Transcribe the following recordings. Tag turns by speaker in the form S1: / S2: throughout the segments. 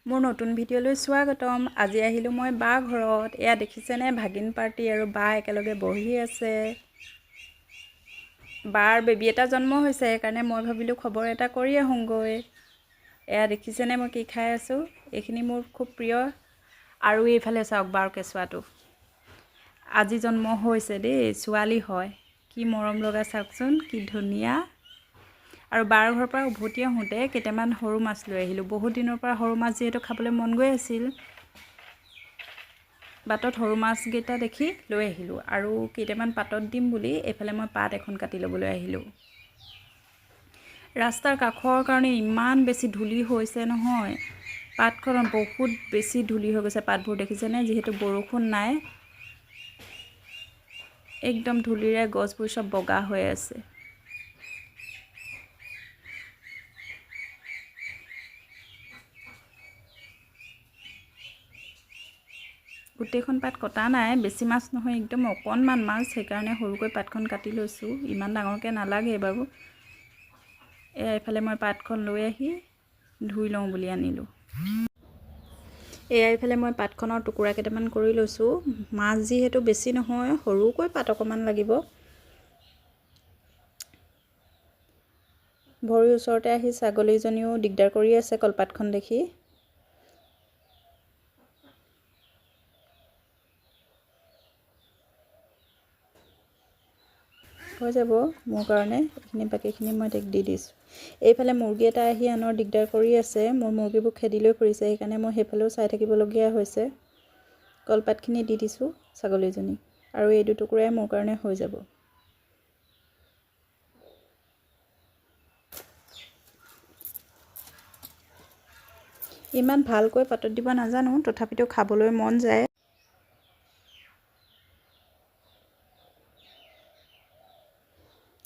S1: মোৰ নতুন ভিডিঅ'লৈ স্বাগতম। আজি আহিলোঁ মই বা ঘৰত। এয়া দেখিছেনে, ভাগিন পাৰ্টি আৰু বা একেলগে বহি আছে। বাৰ বেবী এটা জন্ম হৈছে, সেইকাৰণে মই ভাবিলোঁ খবৰ এটা কৰি আহোঁগৈ। এয়া দেখিছেনে মই কি খাই আছোঁ। এইখিনি মোৰ খুব প্ৰিয়। আৰু এইফালে চাওক বাৰ কেঁচুৱাটো আজি জন্ম হৈছে দেই, ছোৱালী হয়। কি মৰম লগা চাওকচোন, কি ধুনীয়া। আৰু বাৰ ঘৰৰ পৰা উভতি আহোঁতে কেইটামান সৰু মাছ লৈ আহিলোঁ। বহুত দিনৰ পৰা সৰু মাছ যিহেতু খাবলৈ মন গৈ আছিল, বাটত সৰু মাছকেইটা দেখি লৈ আহিলোঁ। আৰু কেইটামান পাতত দিম বুলি এইফালে মই পাত এখন কাটি ল'বলৈ আহিলোঁ। ৰাস্তাৰ কাষৰ কাৰণে ইমান বেছি ধূলি হৈছে নহয়, পাতখনত বহুত বেছি ধূলি হৈ গৈছে। পাতবোৰ দেখিছেনে, যিহেতু বৰষুণ নাই, একদম ধূলিৰে গছবোৰ চব বগা হৈ আছে। গোটেইখন পাত কটা নাই, বেছি মাছ নহয়, একদম অকণমান মাছ, সেইকাৰণে সৰুকৈ পাতখন কাটি লৈছোঁ। ইমান ডাঙৰকৈ নালাগে বাৰু। এইফালে মই পাতখন লৈ আহি ধুই লওঁ বুলি আনিলোঁ। এইফালে মই পাতখনৰ টুকুৰা কেইটামান কৰি লৈছোঁ। মাছ যিহেতু বেছি নহয়, সৰুকৈ পাত অকণমান লাগিব। ভৰিৰ ওচৰতে আহি ছাগলীজনীও দিগদাৰ কৰি আছে কলপাতখন দেখি। হৈ যাব মোৰ কাৰণে, এইখিনি বাকীখিনি মই তাইক দি দিছোঁ। এইফালে মুৰ্গী এটা আহি আনৰ দিগদাৰ কৰি আছে। মোৰ মুৰ্গীবোৰ খেদি লৈ ফুৰিছে, সেইকাৰণে মই সেইফালেও চাই থাকিবলগীয়া হৈছে। কলপাতখিনি দি দিছোঁ ছাগলীজনীক, আৰু এই দুটুকুৰাই মোৰ কাৰণে হৈ যাব। ইমান ভালকৈ পাতত দিব নাজানো, তথাপিতো খাবলৈ মন যায়।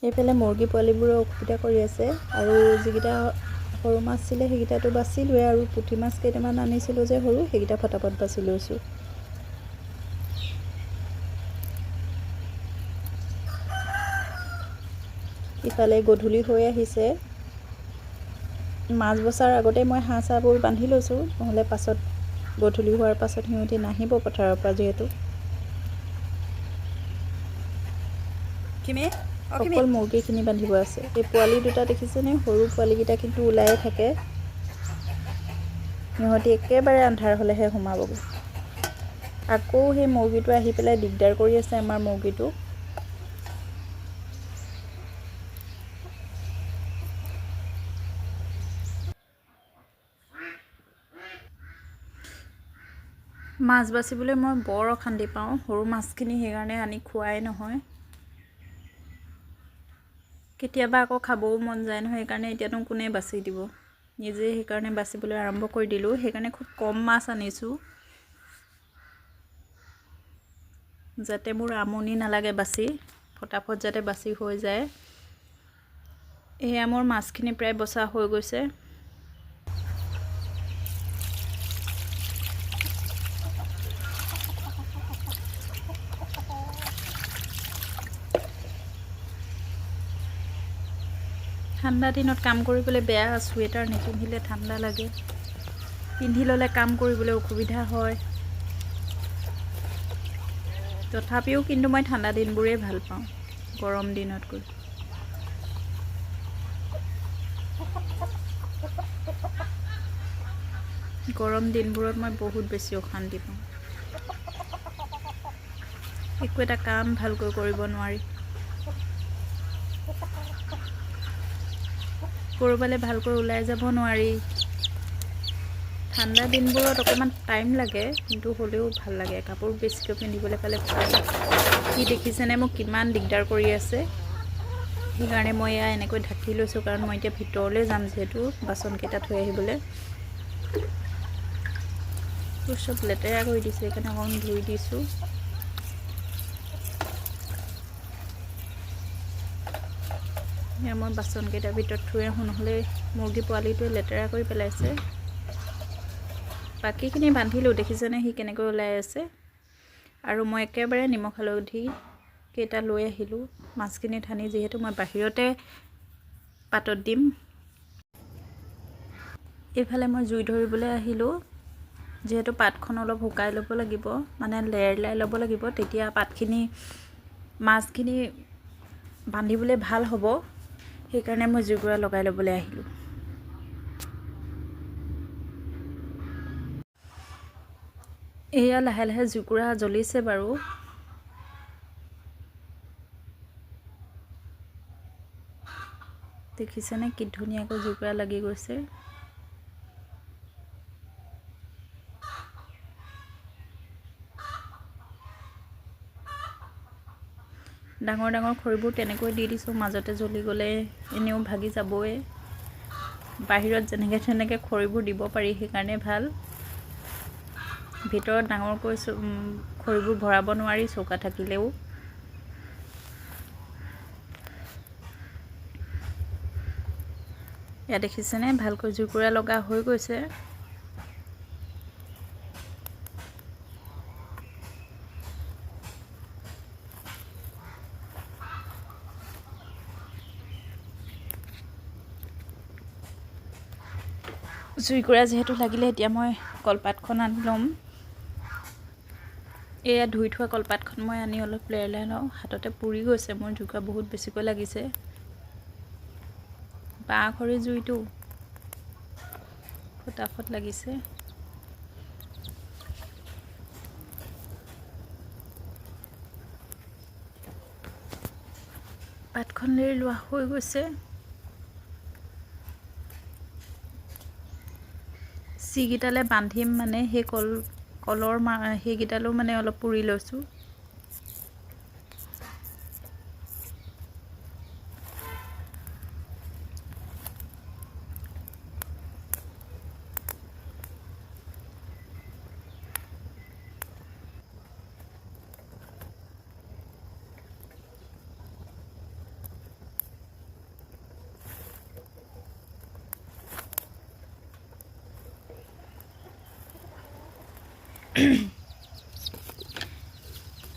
S1: এইফালে মুৰ্গী পোৱালিবোৰে অসুবিধা কৰি আছে, আৰু যিকেইটা সৰু মাছ আছিলে সেইকেইটাতো বাচিলোৱে, আৰু পুঠি মাছ কেইটামান আনিছিলোঁ যে সৰু, সেইকেইটা ফটাফট বাচি লৈছোঁ। ইফালে গধূলি হৈ আহিছে। মাছ বচাৰ আগতে মই হাঁহ চাহবোৰ বান্ধি লৈছোঁ, নহ'লে পাছত গধূলি হোৱাৰ পাছত সিহঁতি নাহিব পথাৰৰ পৰা যিহেতু। অকল মুৰ্গীখিনি বান্ধিব আছে। এই পোৱালি দুটা দেখিছেনে, সৰু পোৱালিকেইটা কিন্তু ওলায়ে থাকে। সিহঁতি একেবাৰে আন্ধাৰ হ'লেহে সোমাবগৈ। আকৌ সেই মুৰ্গীটো আহি পেলাই দিগদাৰ কৰি আছে আমাৰ মুৰ্গীটো। মাছ বাচিবলৈ মই বৰ অশান্তি পাওঁ। সৰু মাছখিনি সেইকাৰণে আনি খোৱাই নহয়। কেতিয়াবা আকৌ খাবও মন যায় নহয়, সেইকাৰণে এতিয়ানো কোনে বাচি দিব। নিজে সেইকাৰণে বাচিবলৈ আৰম্ভ কৰি দিলোঁ। সেইকাৰণে খুব কম মাছ আনিছোঁ, যাতে মোৰ আমনি নালাগে বাচি, ফটাফট যাতে বাচি হৈ যায়। এয়া মোৰ মাছখিনি প্ৰায় বচা হৈ গৈছে। ঠাণ্ডা দিনত কাম কৰিবলৈ বেয়া, চুৱেটাৰ নিপিন্ধিলে ঠাণ্ডা লাগে, পিন্ধি ল'লে কাম কৰিবলৈ অসুবিধা হয়। তথাপিও কিন্তু মই ঠাণ্ডা দিনবোৰেই ভাল পাওঁ গৰম দিনতকৈ। গৰম দিনবোৰত মই বহুত বেছি অশান্তি পাওঁ। একো এটা কাম ভালকৈ কৰিব নোৱাৰি। ক'ৰবালৈ ভালকৈ ওলাই যাব নোৱাৰি। ঠাণ্ডা দিনবোৰত অকণমান টাইম লাগে, কিন্তু হ'লেও ভাল লাগে। কাপোৰ বেছিকৈ পিন্ধিবলৈ পালে ভাল। সি দেখিছেনে মোক কিমান দিগদাৰ কৰি আছে। সেইকাৰণে মই এয়া এনেকৈ ঢাকি লৈছোঁ, কাৰণ মই এতিয়া ভিতৰলৈ যাম যিহেতু বাচনকেইটা থৈ আহিবলৈ। চব লেতেৰা কৰি দিছোঁ, সেইকাৰণে অকণমান ধুই দিছোঁ। এয়া মই বাচনকেইটাৰ ভিতৰত থৈ আহোঁ, নহ'লে মুৰ্গী পোৱালিটোৱে লেতেৰা কৰি পেলাইছে। বাকীখিনি বান্ধিলোঁ, দেখিছেনে সি কেনেকৈ ওলাই আছে। আৰু মই একেবাৰে নিমখ হালধি কেইটা লৈ আহিলোঁ মাছখিনি ঠানি, যিহেতু মই বাহিৰতে পাতত দিম। এইফালে মই জুই ধৰিবলৈ আহিলোঁ। যিহেতু পাতখন অলপ শুকাই ল'ব লাগিব, মানে লেৰেলাই ল'ব লাগিব, তেতিয়া পাতখিনি মাছখিনি বান্ধিবলৈ ভাল হ'ব। সেইকাৰণে মই জুইকুৰা লগাই ল'বলৈ আহিলোঁ। এয়া লাহে লাহে জুইকুৰা জ্বলিছে বাৰু। দেখিছেনে কি ধুনীয়াকৈ জুইকুৰা লাগি গৈছে। ডাঙৰ ডাঙৰ খৰিবোৰ তেনেকৈ দি দিছোঁ, মাজতে জ্বলি গ'লে এনেও ভাগি যাবই। বাহিৰত যেনেকৈ তেনেকৈ খৰিবোৰ দিব পাৰি, সেইকাৰণে ভাল। ভিতৰত ডাঙৰকৈ খৰিবোৰ ভৰাব নোৱাৰি চৌকা থাকিলেও। এয়া দেখিছেনে ভালকৈ জুইকুৰা লগা হৈ গৈছে। জুইকুৰা যিহেতু লাগিলে, এতিয়া মই কলপাতখন আনি ল'ম। এয়া ধুই থোৱা কলপাতখন মই আনি অলপ লেৰেলাই লওঁ। হাততে পুৰি গৈছে, মোৰ জুইকুৰা বহুত বেছিকৈ লাগিছে। বাঁহ খৰি জুইটো ফটাফট লাগিছে। পাতখন লেৰি লোৱা হৈ গৈছে। যিকেইটালে বান্ধিম মানে সেই কলৰ সেইকেইটালো মানে অলপ পুৰি লৈছোঁ।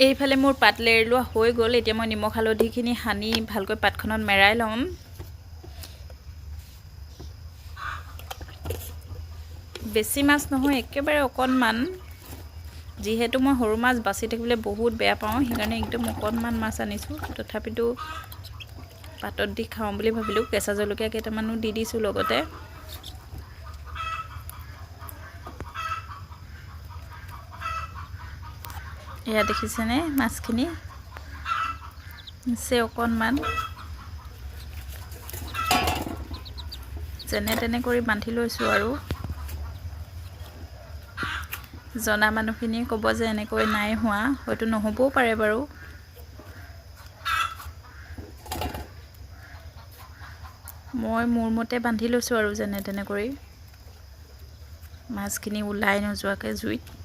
S1: এইফালে মোৰ পাত লেৰি লোৱা হৈ গ'ল। এতিয়া মই নিমখ হালধিখিনি সানি ভালকৈ পাতখনত মেৰাই ল'ম। বেছি মাছ নহয়, একেবাৰে অকণমান। যিহেতু মই সৰু মাছ বাচি থাকিবলৈ বহুত বেয়া পাওঁ, সেইকাৰণে একদম অকণমান মাছ আনিছোঁ। তথাপিতো পাতত দি খাওঁ বুলি ভাবিলোঁ। কেঁচা জলকীয়া কেইটামানো দি দিছোঁ লগতে। এয়া দেখিছেনে মাছখিনি আছে অকণমান। যেনে তেনে কৰি বান্ধি লৈছোঁ আৰু। জনা মানুহখিনিয়ে ক'ব যে এনেকৈ নাই হোৱা, হয়তো নহ'বও পাৰে বাৰু। মই মোৰ মতে বান্ধি লৈছোঁ আৰু যেনে তেনে কৰি, মাছখিনি ওলাই নোযোৱাকৈ জুইত।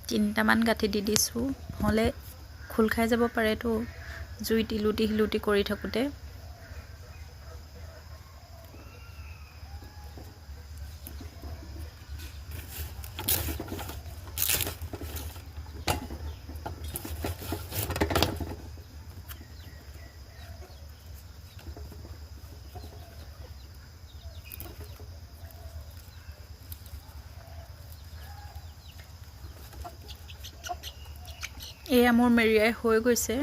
S1: তিনিটামান গাঁঠি দি দিছোঁ, নহ'লে খোল খাই যাব পাৰেতো জুইত ইলুটি শিলুটি কৰি থাকোঁতে। এয়া মোৰ মেৰিয়াই হৈ গৈছে।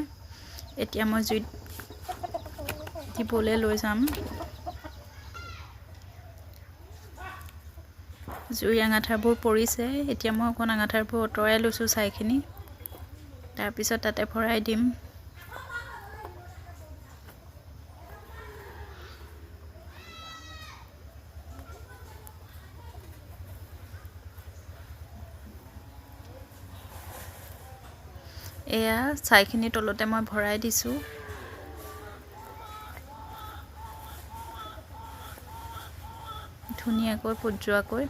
S1: এতিয়া মই জুইত দিবলৈ লৈ যাম। জুই আঙাঠাবোৰ পৰিছে। এতিয়া মই অকণ আঙাঠাবোৰ আঁতৰাই লৈছোঁ ছাইখিনি, তাৰপিছত তাতে ভৰাই দিম। এয়া ছাইখিনি তলতে মই ভৰাই দিছোঁ। ধুনীয়াকৈ ফুট যোৱাকৈ,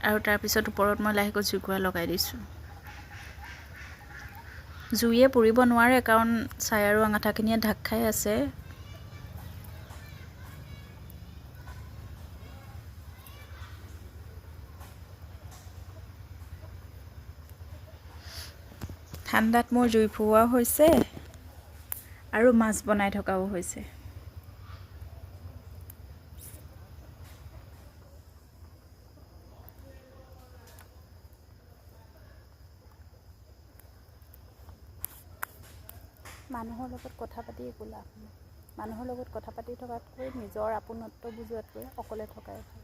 S1: আৰু তাৰপিছত ওপৰত মই লাহেকৈ জুইকুৰা লগাই দিছোঁ। জুইয়ে পুৰিব নোৱাৰে, কাৰণ ছাই আৰু আঙাঠাখিনিয়ে ঢাক খাই আছে। ঠাণ্ডাত মোৰ জুই ফুৰোৱাও হৈছে আৰু মাছ বনাই থকাও হৈছে। মানুহৰ লগত কথা পাতি একো লাভ নাই। মানুহৰ লগত কথা পাতি থকাতকৈ নিজৰ আপোনত্ব বুজোৱাতকৈ অকলে থকাই ভাল।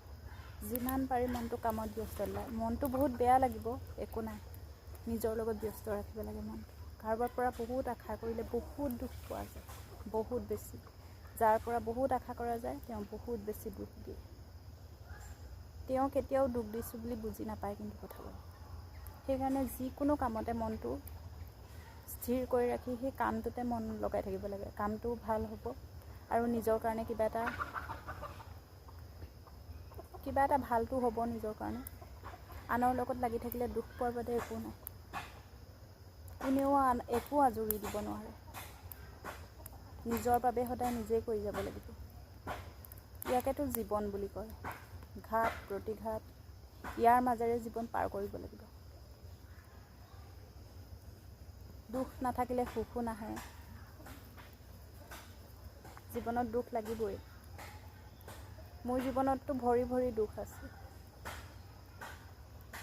S1: যিমান পাৰি মনটো কামত ব্যস্ত লাগে। মনটো বহুত বেয়া লাগিব, একো নাই, নিজৰ লগত ব্যস্ত ৰাখিব লাগে মনটো। কাৰোবাৰ পৰা বহুত আশা কৰিলে বহুত দুখ পোৱা যায়, বহুত বেছি। যাৰ পৰা বহুত আশা কৰা যায় তেওঁ বহুত বেছি দুখ দিয়ে। তেওঁ কেতিয়াও দুখ দিছোঁ বুলি বুজি নাপায় কিন্তু কথাবোৰ। সেইকাৰণে যিকোনো কামতে মনটো স্থিৰ কৰি ৰাখি সেই কামটোতে মন লগাই থাকিব লাগে। কামটো ভাল হ'ব আৰু নিজৰ কাৰণে কিবা এটা ভালটো হ'ব নিজৰ কাৰণে। আনৰ লগত লাগি থাকিলে দুখ পোৱাৰ বাদে একো নাই। কোনেও একো আজৰি দিব নোৱাৰে। নিজৰ বাবে সদায় নিজেই কৰি যাব লাগিব। ইয়াকেতো জীৱন বুলি কয়। ঘাত প্ৰতিঘাত ইয়াৰ মাজেৰে জীৱন পাৰ কৰিব লাগিব। দুখ নাথাকিলে সুখো নাহে। জীৱনত দুখ লাগিবই। মোৰ জীৱনততো ভৰি ভৰি দুখ আছে।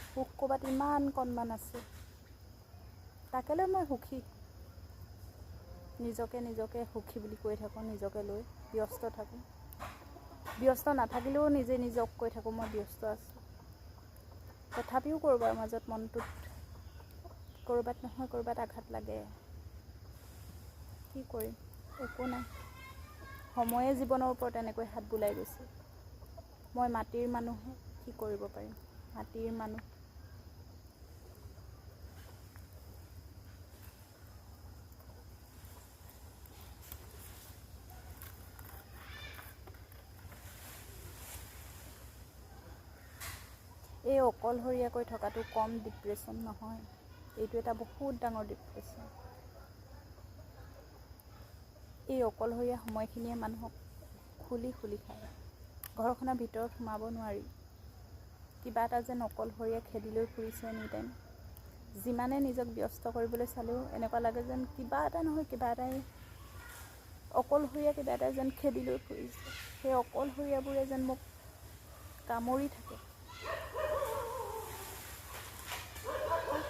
S1: সুখ ক'ৰবাত ইমান কণমান আছে, তাকে লৈ মই সুখী। নিজকে সুখী বুলি কৈ থাকোঁ, নিজকে লৈ ব্যস্ত থাকোঁ। ব্যস্ত নাথাকিলেও নিজক কৈ থাকোঁ মই ব্যস্ত আছোঁ। তথাপিও ক'ৰবাৰ মাজত মনটোত ক'ৰবাত নহয় ক'ৰবাত আঘাত লাগে। কি কৰিম, একো নাই। সময়ে জীৱনৰ ওপৰত এনেকৈ হাত বুলাই গৈছে। মই মাটিৰ মানুহে, কি কৰিব পাৰিম, মাটিৰ মানুহ। এই অকলশৰীয়াকৈ থকাটো কম ডিপ্ৰেশ্যন নহয়, এইটো এটা বহুত ডাঙৰ ডিপ্ৰেশ্যন। এই অকলশৰীয়া সময়খিনিয়ে মানুহক খুলি খায়। ঘৰখনৰ ভিতৰত সোমাব নোৱাৰি। কিবা এটা যেন অকলশৰীয়া খেদি লৈ ফুৰিছে এনি টাইম। যিমানে নিজক ব্যস্ত কৰিবলৈ চালেও এনেকুৱা লাগে যেন কিবা এটা নহয় কিবা এটাই অকলশৰীয়া কিবা এটা যেন খেদি লৈ ফুৰিছে। সেই অকলশৰীয়াবোৰে যেন মোক কামুৰি থাকে।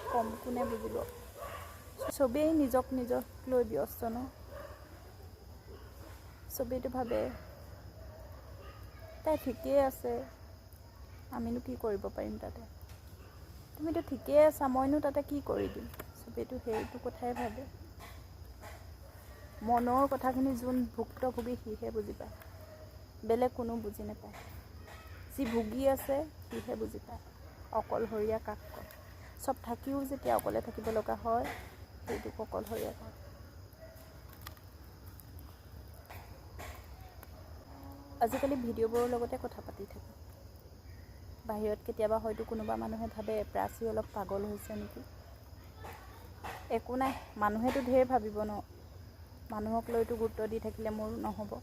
S1: কম কোনে বুজিব। চবেই নিজক লৈ ব্যস্ত ন। চবেইটো ভাবে তাই ঠিকেই আছে, আমিনো কি কৰিব পাৰিম তাতে। তুমিতো ঠিকেই আছা, মইনো তাতে কি কৰি দিম। চবেইটো সেইটো কথাই ভাবে। মনৰ কথাখিনি যোন ভুক্তভোগী সিহে বুজি পায়, বেলেগ কোনো বুজি নাপায়। যি ভুগি আছে সিহে বুজি পায়। অকলশৰীয়া কাক কয়। চব থাকিও যেতিয়া অকলে থাকিব লগা হয়, সেইটোক অকলশৰীয়া কয়। আজিকালি ভিডিঅ'বোৰৰ লগতে কথা পাতি থাকোঁ। বাহিৰত কেতিয়াবা হয়তো কোনোবা মানুহে ভাবে প্ৰাচী অলপ পাগল হৈছে নেকি। একো নাই, মানুহেতো ঢেৰ ভাবিব ন। মানুহক লৈতো গুৰুত্ব দি থাকিলে মোৰ নহ'ব।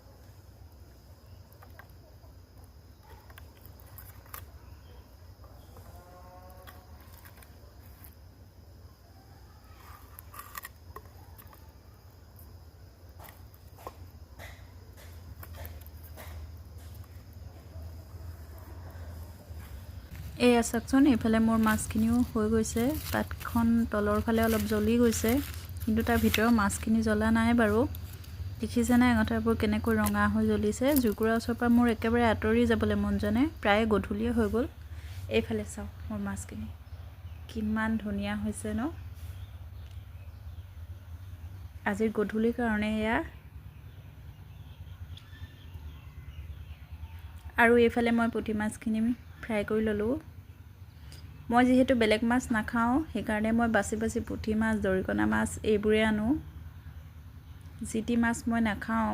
S1: এয়া চাওকচোন, এইফালে মোৰ মাছখিনিও হৈ গৈছে। পাতখন তলৰ ফালে অলপ জ্বলি গৈছে, কিন্তু তাৰ ভিতৰৰ মাছখিনি জ্বলা নাই বাৰু। দেখিছেনে এঙঠাবোৰ কেনেকৈ ৰঙা হৈ জ্বলিছে। জুইকুৰাৰ ওচৰৰ পৰা মোৰ একেবাৰে আঁতৰি যাবলৈ মন যোৱা নাই, প্ৰায় গধূলিয়ে হৈ গ'ল। এইফালে চাওক মোৰ মাছখিনি কিমান ধুনীয়া হৈছে ন। আজিৰ গধূলিৰ কাৰণে এয়া। আৰু এইফালে মই পুঠি মাছখিনি ফ্ৰাই কৰি ল'লোঁ। মই যিহেতু বেলেগ মাছ নাখাওঁ, সেইকাৰণে মই বাছি পুঠি মাছ, দৰিকণা মাছ এইবোৰে আনো। যি টি মাছ মই নাখাওঁ।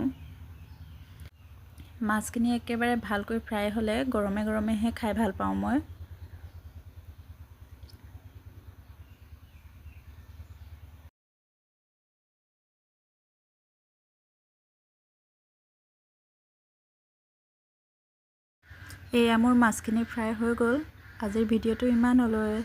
S1: মাছখিনি একেবাৰে ভালকৈ ফ্ৰাই হ'লে গৰমে গৰমেহে খাই ভাল পাওঁ মই। এয়া মোৰ মাছখিনি ফ্ৰাই হৈ গ'ল। আজিৰ ভিডিঅ'টো ইমানলৈ।